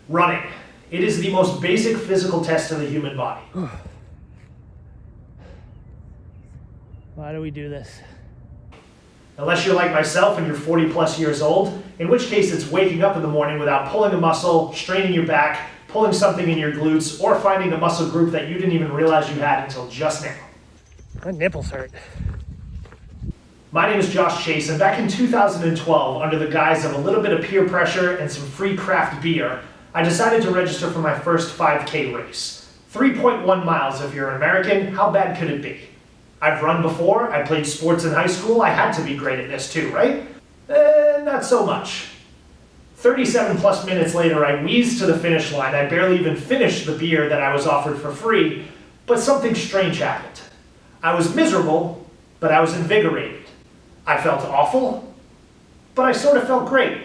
Running. It is the most basic physical test of the human body. Why do we do this? Unless you're like myself and you're 40 plus years old, in which case it's waking up in the morning without pulling a muscle, straining your back, pulling something in your glutes, or finding a muscle group that you didn't even realize you had until just now. My nipples hurt. My name is Josh Chase, and back in 2012, under the guise of a little bit of peer pressure and some free craft beer, I decided to register for my first 5K race. 3.1 miles if you're an American. How bad could it be? I've run before, I played sports in high school, I had to be great at this too, right? Not so much. 37 plus minutes later, I wheezed to the finish line. I barely even finished the beer that I was offered for free, but something strange happened. I was miserable, but I was invigorated. I felt awful, but I sort of felt great.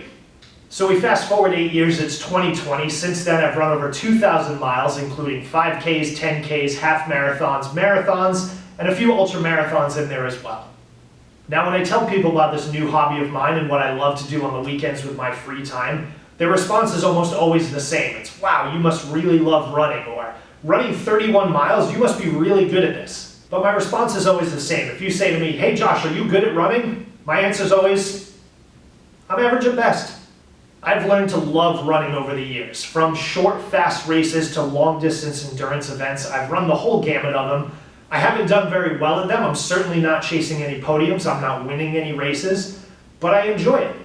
So we fast forward 8 years, it's 2020. Since then, I've run over 2,000 miles, including 5Ks, 10Ks, half marathons, marathons, and a few ultra marathons in there as well. Now, when I tell people about this new hobby of mine and what I love to do on the weekends with my free time, their response is almost always the same. It's, wow, you must really love running, or running 31 miles, you must be really good at this. But my response is always the same. If you say to me, hey Josh, are you good at running? My answer is always, I'm average at best. I've learned to love running over the years. From short, fast races to long distance endurance events, I've run the whole gamut of them. I haven't done very well at them. I'm certainly not chasing any podiums. I'm not winning any races, but I enjoy it.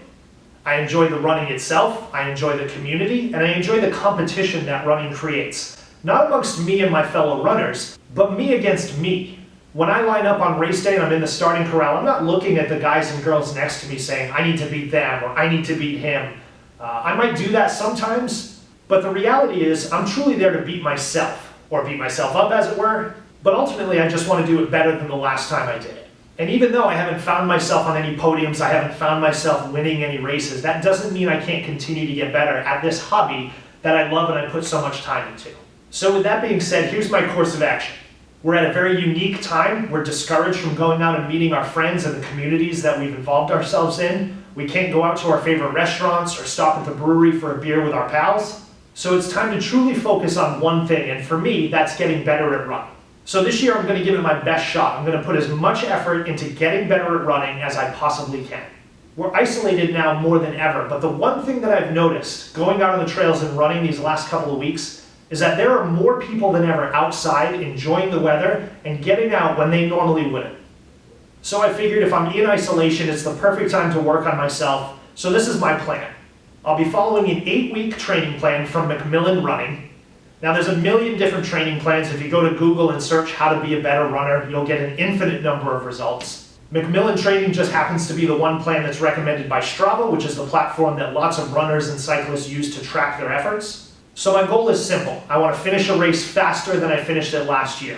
I enjoy the running itself. I enjoy the community, and I enjoy the competition that running creates. Not amongst me and my fellow runners, but me against me. When I line up on race day and I'm in the starting corral, I'm not looking at the guys and girls next to me saying, I need to beat them or I need to beat him. I might do that sometimes, but the reality is I'm truly there to beat myself, or beat myself up as it were. But ultimately, I just want to do it better than the last time I did it. And even though I haven't found myself on any podiums, I haven't found myself winning any races, that doesn't mean I can't continue to get better at this hobby that I love and I put so much time into. So with that being said, here's my course of action. We're at a very unique time. We're discouraged from going out and meeting our friends and the communities that we've involved ourselves in. We can't go out to our favorite restaurants or stop at the brewery for a beer with our pals. So it's time to truly focus on one thing, and for me, that's getting better at running. So this year I'm going to give it my best shot. I'm going to put as much effort into getting better at running as I possibly can. We're isolated now more than ever, but the one thing that I've noticed going out on the trails and running these last couple of weeks is that there are more people than ever outside enjoying the weather and getting out when they normally wouldn't. So I figured if I'm in isolation, it's the perfect time to work on myself. So this is my plan. I'll be following an 8-week training plan from Macmillan Running. Now there's a million different training plans. If you go to Google and search how to be a better runner, you'll get an infinite number of results. Macmillan Training just happens to be the one plan that's recommended by Strava, which is the platform that lots of runners and cyclists use to track their efforts. So my goal is simple. I want to finish a race faster than I finished it last year.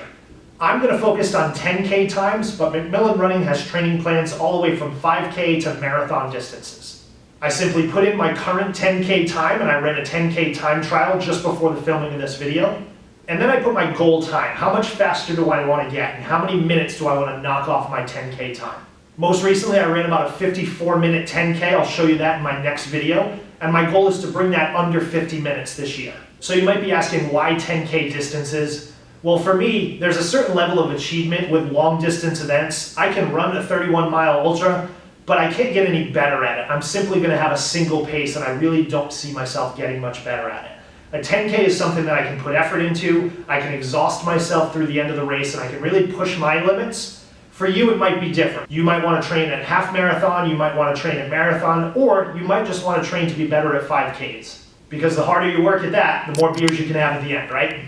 I'm going to focus on 10K times, but Macmillan Running has training plans all the way from 5K to marathon distances. I simply put in my current 10K time, and I ran a 10K time trial just before the filming of this video. And then I put my goal time. How much faster do I want to get? And how many minutes do I want to knock off my 10K time? Most recently, I ran about a 54-minute 10K. I'll show you that in my next video. And my goal is to bring that under 50 minutes this year. So you might be asking why 10K distances? Well, for me, there's a certain level of achievement with long distance events. I can run a 31-mile ultra, but I can't get any better at it. I'm simply going to have a single pace, and I really don't see myself getting much better at it. A 10K is something that I can put effort into, I can exhaust myself through the end of the race, and I can really push my limits. For you, it might be different. You might want to train at half marathon, you might want to train at marathon, or you might just want to train to be better at 5Ks. Because the harder you work at that, the more beers you can have at the end, right?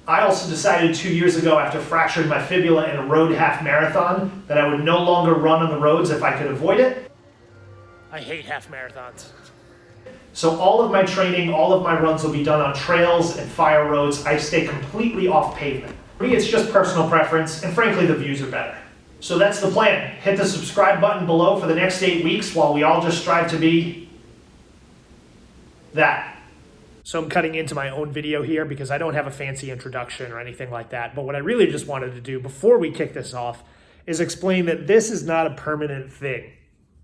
I also decided 2 years ago, after fracturing my fibula in a road half marathon, that I would no longer run on the roads if I could avoid it. I hate half marathons. So all of my training, all of my runs will be done on trails and fire roads. I stay completely off pavement. For me, it's just personal preference, and frankly, the views are better. So that's the plan. Hit the subscribe button below for the next 8 weeks while we all just strive to be that. So I'm cutting into my own video here because I don't have a fancy introduction or anything like that. But what I really just wanted to do before we kick this off is explain that this is not a permanent thing.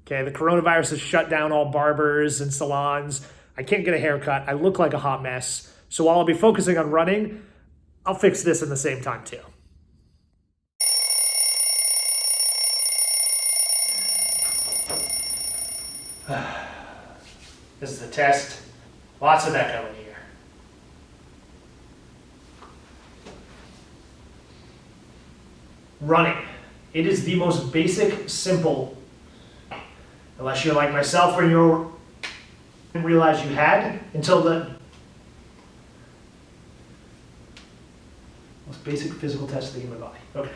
Okay, the coronavirus has shut down all barbers and salons. I can't get a haircut. I look like a hot mess. So while I'll be focusing on running, I'll fix this in the same time too. This is the test. Lots of echo in here. Running. It is the most basic, simple, unless you're like myself where you didn't realize you had until the most basic physical test of the human body. Okay.